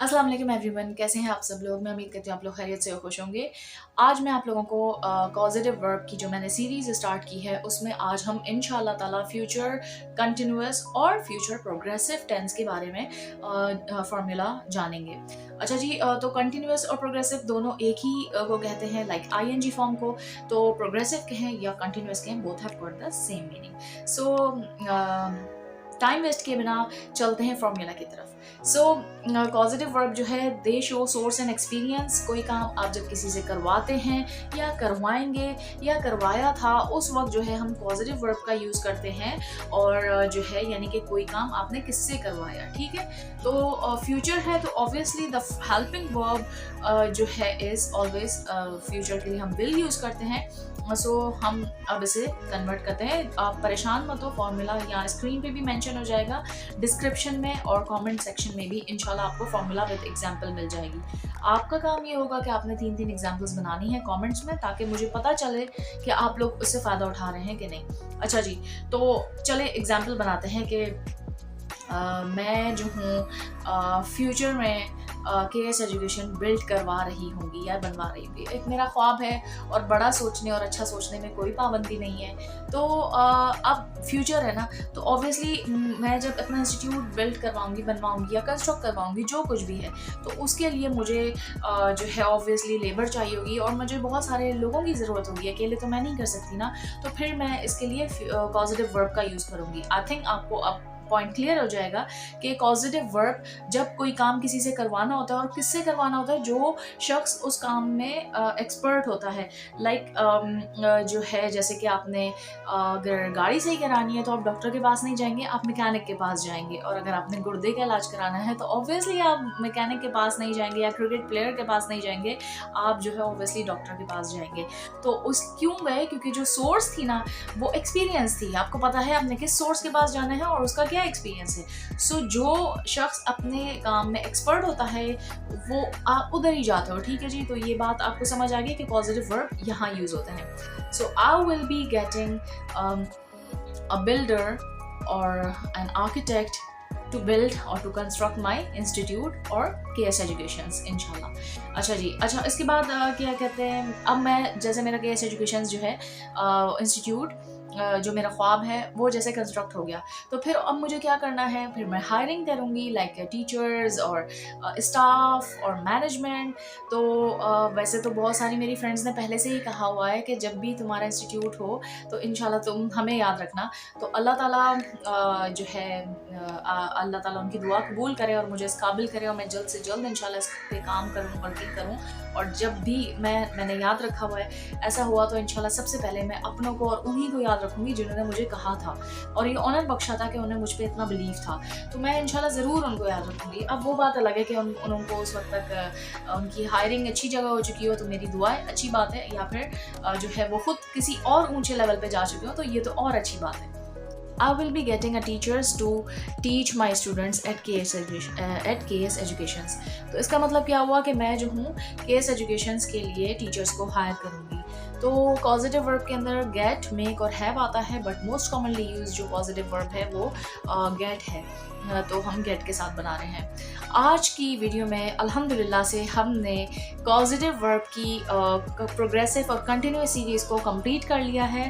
अस्सलाम वालेकुम एवरीवन, कैसे हैं आप सब लोग। मैं उम्मीद करती हूँ आप लोग खैरियत से और खुश होंगे। आज मैं आप लोगों को कॉजेटिव वर्ब की जो मैंने सीरीज़ स्टार्ट की है उसमें आज हम इंशाल्लाह ताला फ्यूचर कंटिन्यूअस और फ्यूचर प्रोग्रेसिव टेंस के बारे में फार्मूला जानेंगे। अच्छा जी, तो कंटिन्यूअस और प्रोग्रेसिव दोनों एक ही को कहते हैं, लाइक आईएनजी फॉर्म को। तो प्रोग्रेसिव कहें या कंटिन्यूअस कहें, both have got the same meaning. So time waste किए बिना चलते हैं फॉर्मूला की तरफ। सो पॉजिटिव वर्ब जो है, दे शो सोर्स एंड एक्सपीरियंस। कोई काम आप जब किसी से करवाते हैं या करवाएंगे या करवाया था, उस वक्त जो है हम पॉजिटिव वर्ब का यूज़ करते हैं। और जो है यानी कि कोई काम आपने किससे करवाया, ठीक है। तो फ्यूचर है तो ऑब्वियसली द हेल्पिंग वर्ब जो है इज़ ऑलवेज फ्यूचर के लिए हम विल यूज़ करते हैं। सो हम अब इसे कन्वर्ट करते हैं। आप परेशान मत हो, फॉर्मूला यहाँ स्क्रीन पे भी मेंशन हो जाएगा, डिस्क्रिप्शन में और कमेंट सेक्शन में भी इंशाल्लाह आपको फॉर्मूला विद एग्जांपल मिल जाएगी। आपका काम ये होगा कि आपने 3-3 एग्जांपल्स बनानी है कमेंट्स में, ताकि मुझे पता चले कि आप लोग उससे फ़ायदा उठा रहे हैं कि नहीं। अच्छा जी, तो चले एग्जांपल बनाते हैं कि मैं जो हूँ फ्यूचर में केएस एजुकेशन बिल्ड करवा रही होंगी या बनवा रही होंगी। एक मेरा ख्वाब है और बड़ा सोचने और अच्छा सोचने में कोई पाबंदी नहीं है। तो अब फ्यूचर है ना, तो ऑब्वियसली मैं जब अपना इंस्टीट्यूट बिल्ड करवाऊंगी, बनवाऊंगी या कंस्ट्रक्ट करवाऊंगी, जो कुछ भी है, तो उसके लिए मुझे जो है ऑब्वियसली लेबर चाहिए होगी और मुझे बहुत सारे लोगों की ज़रूरत होगी। अकेले तो मैं नहीं कर सकती ना, तो फिर मैं इसके लिए पॉजिटिव वर्ब का यूज़ करूँगी। आई थिंक आपको अब पॉइंट क्लियर हो जाएगा कि पॉजिटिव वर्ब जब कोई काम किसी से करवाना होता है और किससे करवाना होता है, जो शख्स उस काम में एक्सपर्ट होता है। लाइक जो है, जैसे कि आपने अगर गाड़ी सही करानी है तो आप डॉक्टर के पास नहीं जाएंगे, आप मैकेनिक के पास जाएंगे। और अगर आपने गुर्दे का इलाज कराना है तो ऑब्वियसली आप मैकेनिक के पास नहीं जाएंगे या क्रिकेट प्लेयर के पास नहीं जाएंगे, आप जो है ऑब्वियसली डॉक्टर के पास जाएंगे। तो उस क्यों गए? क्योंकि जो सोर्स थी ना, वो एक्सपीरियंस थी। आपको पता है आपने किस सोर्स के पास जाना है और उसका क्या एक्सपीरियंस है। सो जो शख्स अपने काम में एक्सपर्ट होता है, वो आप उधर ही जाते हो, ठीक है जी। तो ये बात आपको समझ आ गई कि पॉजिटिव वर्ब यहाँ यूज होते हैं। So I will be getting a builder or an architect to build or to construct my institute or KS Educations इंशाल्लाह। अच्छा जी, अच्छा इसके बाद क्या कहते हैं, अब मैं जैसे मेरा KS Educations जो है इंस्टीट्यूट जो मेरा ख्वाब है वो जैसे कंस्ट्रक्ट हो गया, तो फिर अब मुझे क्या करना है, फिर मैं हायरिंग करूँगी लाइक टीचर्स और स्टाफ और मैनेजमेंट। तो वैसे तो बहुत सारी मेरी फ्रेंड्स ने पहले से ही कहा हुआ है कि जब भी तुम्हारा इंस्टीट्यूट हो तो इंशाल्लाह तुम हमें याद रखना। तो अल्लाह ताला जो है अल्लाह ताला उनकी दुआ कबूल करे और मुझे इस काबिल करे और मैं जल्द से जल्द इंशाल्लाह इस पे काम करूँ, वर्किंग करूँ। और जब भी मैंने याद रखा हुआ है, ऐसा हुआ तो इंशाल्लाह सबसे पहले मैं अपनों को और उन्हीं को याद रखूँगी जिन्होंने मुझे कहा था और ये ऑनर बख्शा था कि उन्हें मुझ पे इतना बिलीव था। तो मैं इंशाल्लाह ज़रूर उनको याद रखूँगी। अब वो बात अलग है कि उनको उस वक्त तक उनकी हायरिंग अच्छी जगह हो चुकी हो तो मेरी दुआएं अच्छी बात है, या फिर जो है वो खुद किसी और ऊंचे लेवल पे जा चुके हो तो ये तो और अच्छी बात है। I will be getting a teachers to teach my students at KS Educations। तो इसका मतलब क्या हुआ कि मैं जो हूँ KS Educations के लिए टीचर्स को हायर करूँगी। तो पॉजिटिव वर्ब के अंदर गेट, मेक और हैव आता है, बट मोस्ट कॉमनली यूज जो पॉजिटिव वर्ब है वो गेट है। तो हम गेट के साथ बना रहे हैं। आज की वीडियो में अल्हम्दुलिल्लाह से हमने पॉजिटिव वर्ब की प्रोग्रेसिव और कंटिन्यूअस सीरीज़ को कंप्लीट कर लिया है।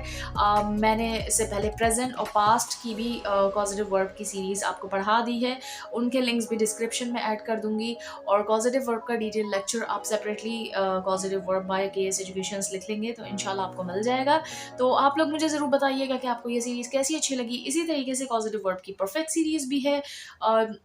मैंने इससे पहले प्रेजेंट और पास्ट की भी पॉजिटिव वर्ब की सीरीज़ आपको पढ़ा दी है, उनके लिंक्स भी डिस्क्रिप्शन में ऐड कर दूंगी। और पॉजिटिव वर्ब का डिटेल लेक्चर आप separately positive verb bye KS educations लिख लेंगे तो इंशाल्लाह आपको मिल जाएगा। तो आप लोग मुझे ज़रूर बताइएगा कि आपको ये सीरीज़ कैसी अच्छी लगी। इसी तरीके से पॉजिटिव वर्ब की परफेक्ट सीरीज़ भी है,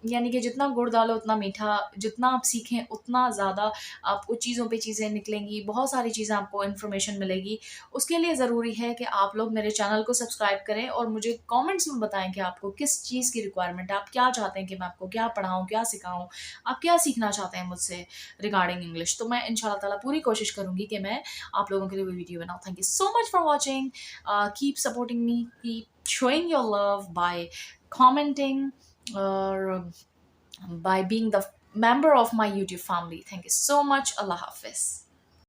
यानी कि जितना गुड़ डालो उतना मीठा, जितना आप सीखें उतना ज़्यादा आपको चीज़ों पे चीज़ें निकलेंगी, बहुत सारी चीज़ें आपको इन्फॉर्मेशन मिलेगी। उसके लिए ज़रूरी है कि आप लोग मेरे चैनल को सब्सक्राइब करें और मुझे कमेंट्स में बताएं कि आपको किस चीज़ की रिक्वायरमेंट है, आप क्या चाहते हैं कि मैं आपको क्या पढ़ाऊँ, क्या सिखाऊँ, आप क्या सीखना चाहते हैं मुझसे रिगार्डिंग इंग्लिश। तो मैं इंशाल्लाह ताला पूरी कोशिश करूँगी कि मैं आप लोगों के लिए वो वीडियो बनाऊँ। Thank you so much for watching, keep supporting me, keep showing your love by commenting or by being the member of my YouTube family. Thank you so much. Allah Hafiz.